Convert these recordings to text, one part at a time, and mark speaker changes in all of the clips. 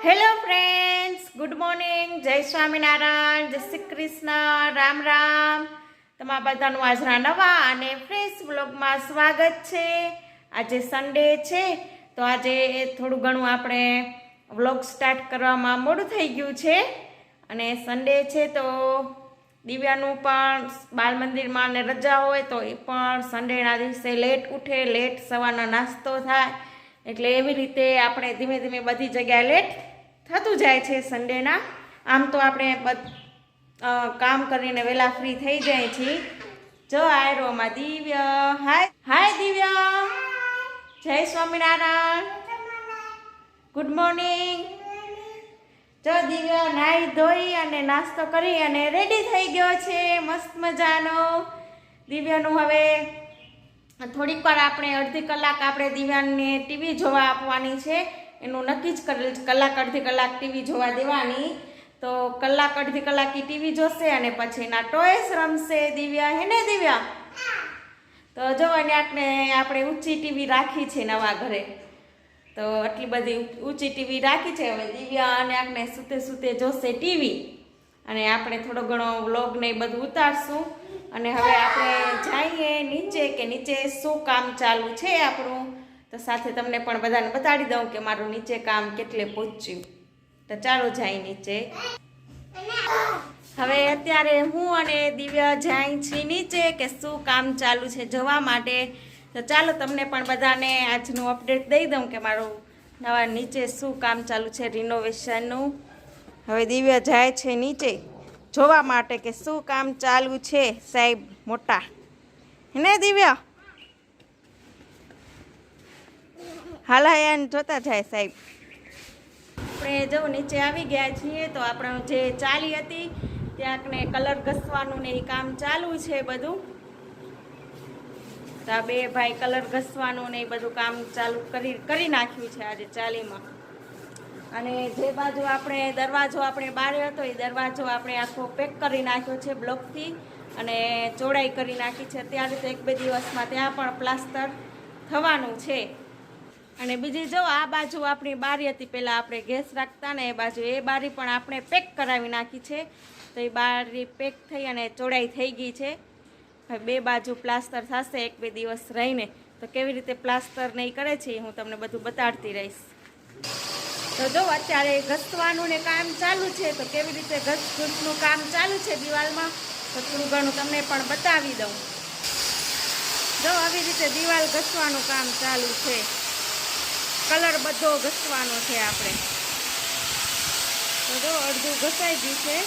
Speaker 1: Hello friends, good morning, જય સ્વામિનારાયણ, જય શ્રી કૃષ્ણ, રામ રામ. તમારા બધાનું આજના નવા અને ફ્રેશ વ્લોગમાં સ્વાગત છે. આજે સન્ડે છે તો આજે થોડું ઘણું આપણે વ્લોગ સ્ટાર્ટ કરવામાં મોડું થઈ ગયું છે. અને સન્ડે છે તો દિવ્યાનું પણ બાળ મંદિરમાં ને રજા હોય તો એ પણ સન્ડેના દિવસે લેટ ઉઠે, લેટ સવારનો નાસ્તો થાય. એટલે એવી રીતે આપણે ધીમે ધીમે બધી જગ્યાએ લેટ થતું જાય છે સન્ડેના. આમ તો આપણે કામ કરીને વહેલા ફ્રી થઈ જાય છીએ. જો આયરોમાં દિવ્ય, હાય હાય દિવ્ય, જય સ્વામિનારાયણ, ગુડ મોર્નિંગ. જો દિવ્ય નાહી ધોઈ અને નાસ્તો કરી અને રેડી થઈ ગયો છે મસ્ત મજાનો. દિવ્યાનું હવે થોડીક વાર આપણે અડધી કલાક આપણે દિવ્યાને ટીવી જોવા આપવાની છે. એનું નક્કી જ કરેલ, કલાક અડધી કલાક ટીવી જોવા દેવાની. તો કલાક અડધી કલાક એ ટીવી જોશે અને પછી એના ટોયસ રમશે દિવ્યા. હે ને દિવ્યા? તો જો આપણે ઊંચી ટીવી રાખી છે નવા ઘરે, તો આટલી બધી ઊંચી ટીવી રાખી છે. હવે દિવ્યા અને આપણે સૂતે સૂતે જોશે ટીવી અને આપણે થોડો ઘણો વ્લોગ ને એ બધું ઉતારશું. અને હવે આપણે જઈએ નીચે કે નીચે શું કામ ચાલુ છે આપણું, તો સાથે તમને પણ બધાને બતાડી દઉં કે મારું નીચે કામ કેટલે પહોંચ્યું. તો ચાલો જાય નીચે. હવે અત્યારે હું અને દિવ્યા જાય છીએ નીચે કે શું કામ ચાલુ છે જોવા માટે. તો ચાલો તમને પણ બધાને આજનું અપડેટ દઈ દઉં કે મારું નવા નીચે શું કામ ચાલુ છે રિનોવેશનનું. હવે દિવ્યા જાય છે નીચે જોવા માટે કે શું કામ ચાલુ છે સાહેબ મોટા. હે દિવ્યા? હાલાયાન જોતા જાય સાહેબ. આપણે જો નીચે આવી ગયા છીએ તો આપણે જે ચાલી હતી ત્યાં કલર ઘસવાનું ને એ કામ ચાલુ છે બધું. તો આ બે ભાઈ કલર ઘસવાનું ને એ બધું કામ ચાલુ કરી નાખ્યું છે આજે ચાલીમાં. અને જે બાજુ આપણે દરવાજો આપણે બહાર હતો એ દરવાજો આપણે આખો પેક કરી નાખ્યો છે બ્લોકથી અને ચોડાઈ કરી નાખી છે. અત્યારે તો 1-2 દિવસમાં ત્યાં પણ પ્લાસ્ટર થવાનું છે. અને બીજી જો આ બાજુ આપણી બારી હતી, પહેલાં આપણે ગેસ રાખતા ને એ બાજુ, એ બારી પણ આપણે પેક કરાવી નાખી છે. તો એ બારી પેક થઈ અને ચોડાઈ થઈ ગઈ છે. હવે 2 બાજુ પ્લાસ્ટર થશે 1-2 દિવસ રહીને. તો કેવી રીતે પ્લાસ્ટર નહીં કરે છે હું તમને બધું બતાડતી રહીશ. તો જો અત્યારે ઘસવાનું ને કામ ચાલુ છે, તો કેવી રીતે ઘસનું કામ ચાલુ છે દિવાલમાં તો થોડું ઘણું તમને પણ બતાવી દઉં. જો આવી રીતે દિવાલ ઘસવાનું કામ ચાલુ છે. કલર બધો ઘસવાનો છે આપણે. તો જો અડધું ઘસાઈ ગયું છે.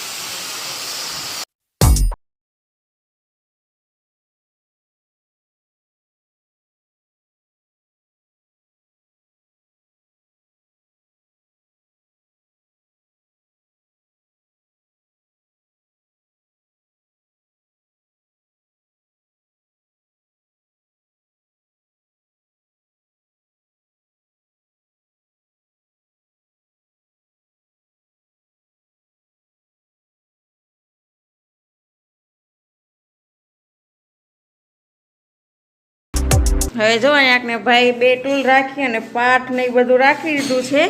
Speaker 1: હવે જો અહીંયા ભાઈ 2 ટૂલ રાખી અને પાટ ને એ બધું રાખી દીધું છે.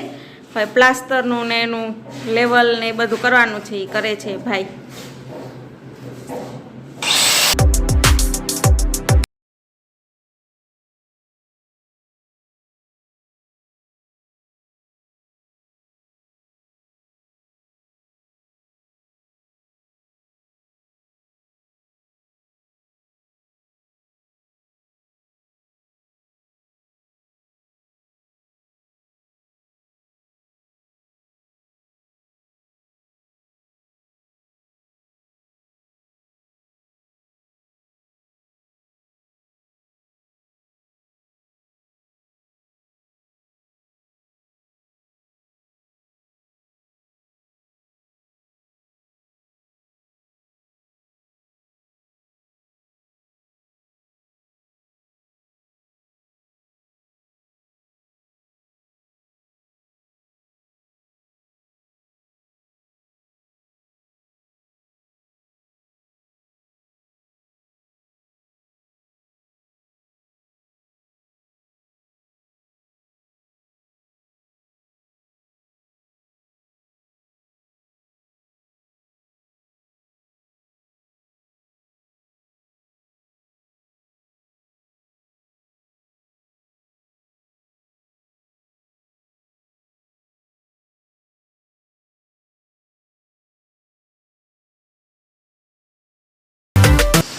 Speaker 1: હવે પ્લાસ્ટરનું ને એનું લેવલ ને એ બધું કરવાનું છે, એ કરે છે ભાઈ.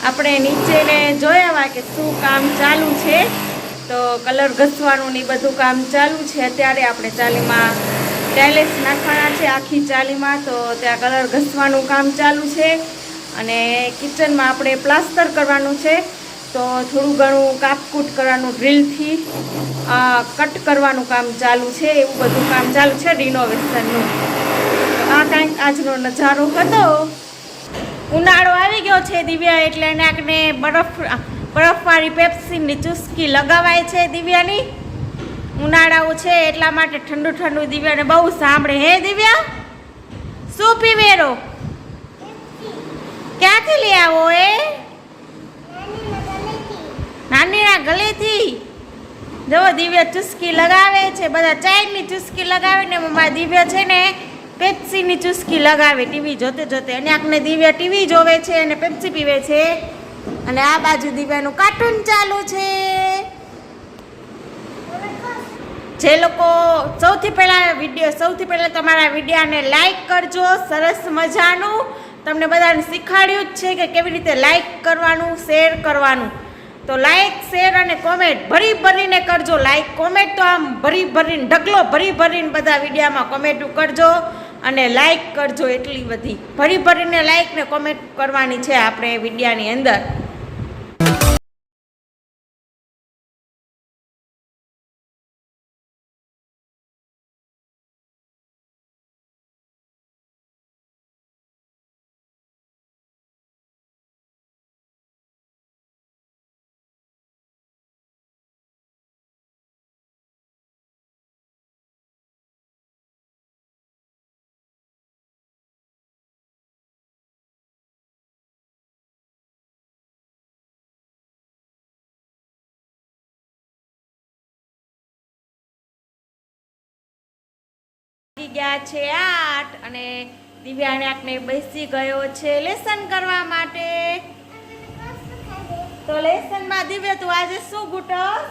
Speaker 1: આપણે નીચેને જોયા કે શું કામ ચાલુ છે. તો કલર ઘસવાનું ને બધું કામ ચાલુ છે. અત્યારે આપણે ચાલીમાં ટાઇલ્સ નાખવાના છે આખી ચાલીમાં. તો ત્યાં કલર ઘસવાનું કામ ચાલુ છે અને કિચનમાં આપણે પ્લાસ્ટર કરવાનું છે. તો થોડું ઘણું કાપકૂટ કરવાનું, ડ્રીલથી કટ કરવાનું કામ ચાલુ છે. એવું બધું કામ ચાલુ છે રિનોવેશનનું. આ કાંઈક આજનો નજારો હતો. ઉનાળો આવી ગયો છે દિવ્યા, એટલે નાકને બરફવાળી પેપ્સીની ચુસ્કી લગાવાય છે દિવ્યાની. ઉનાળાઓ છે એટલા માટે ઠંડુ ઠંડુ દિવ્યાને બહુ સાંભળે. હે દિવ્યા, શું પીવેરો? ક્યાંથી લઈ આવો? એ નાનીના ગલેથી. જો દિવ્યા ચુસ્કી લગાવે છે. બધા ચાયની ચુસ્કી લગાવે ને મમ્મા દિવ્યા છે ને પેપ્સીની ચુસ્કી લગાવે ટીવી જોતે જોતે. અને આખને દિવ્યા ટીવી જોવે છે અને પેપ્સી પીવે છે. અને આ બાજુ દિવ્યાનું કાર્ટૂન ચાલુ છે. જે લોકો સૌથી પહેલાં તમારા વિડીયાને લાઈક કરજો. સરસ મજાનું તમને બધાને શીખવાડ્યું જ છે કે કેવી રીતે લાઈક કરવાનું, શેર કરવાનું. તો લાઈક, શેર અને કોમેન્ટ ભરીને કરજો. લાઈક કોમેન્ટ તો આમ ભરીને ઢગલો ભરીને બધા વિડીયામાં કોમેન્ટ કરજો અને લાઈક કરજો. એટલી બધી ભરીને લાઈક ને કોમેન્ટ કરવાની છે આપણે વિડીયાની અંદર. ગયા છે 8 અને દિવ્યાને બેસી ગયો છે લેસન કરવા માટે. તો લેસનમાં દિવ્યા તું આજે શું ગુટસ?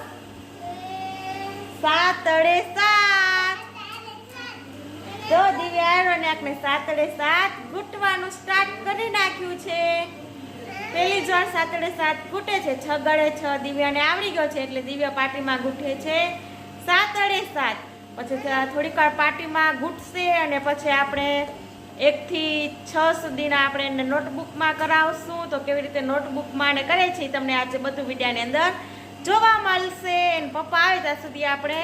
Speaker 1: 7 તો દિવ્યા અને 7 ગુટવાનું સ્ટાર્ટ કરી નાખ્યું છે. પહેલી જ વાર 7 ગુટે છે. 6 ગળે 6 દિવ્યાને આવડી ગયો છે એટલે દિવ્યા પાટીમાં ગુઠે છે 7 પછી થોડીક વાર પાટીમાં ઘૂંટશે અને પછી આપણે 1 થી 6 સુધીના આપણે એને નોટબુકમાં કરાવશું. તો કેવી રીતે નોટબુકમાં ને કરે છે તમને આજે બધું વિડીયાની અંદર જોવા મળશે. એને પપ્પા આવે ત્યાં સુધી આપણે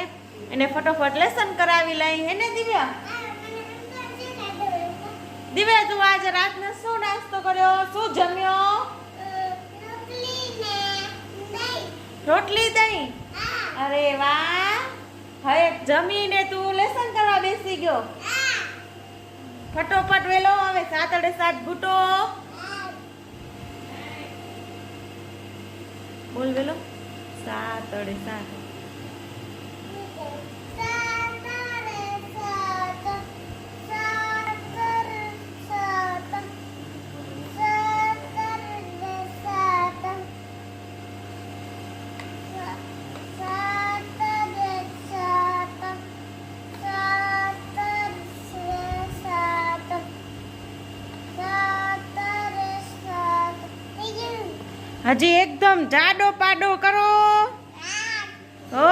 Speaker 1: એને ફટોફટ લેસન કરાવી લઈએ. હે ને દિવ્યા? દિવ્યા તું આજે રાતને શું નાસ્તો કર્યો? શું જમ્યો? રોટલી દહીં. અરે વાહ! હવે જમીને તું લેસન કરવા બેસી ગયો. ફટોફટ વેલો. હવે 7 ગુટો બોલ વેલો. 7 હજી એકદમ જાડો પાડો કરો. હો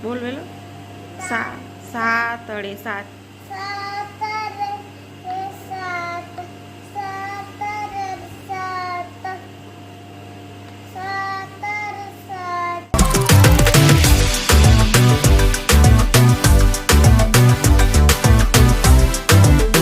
Speaker 1: બોલ વેલો. 7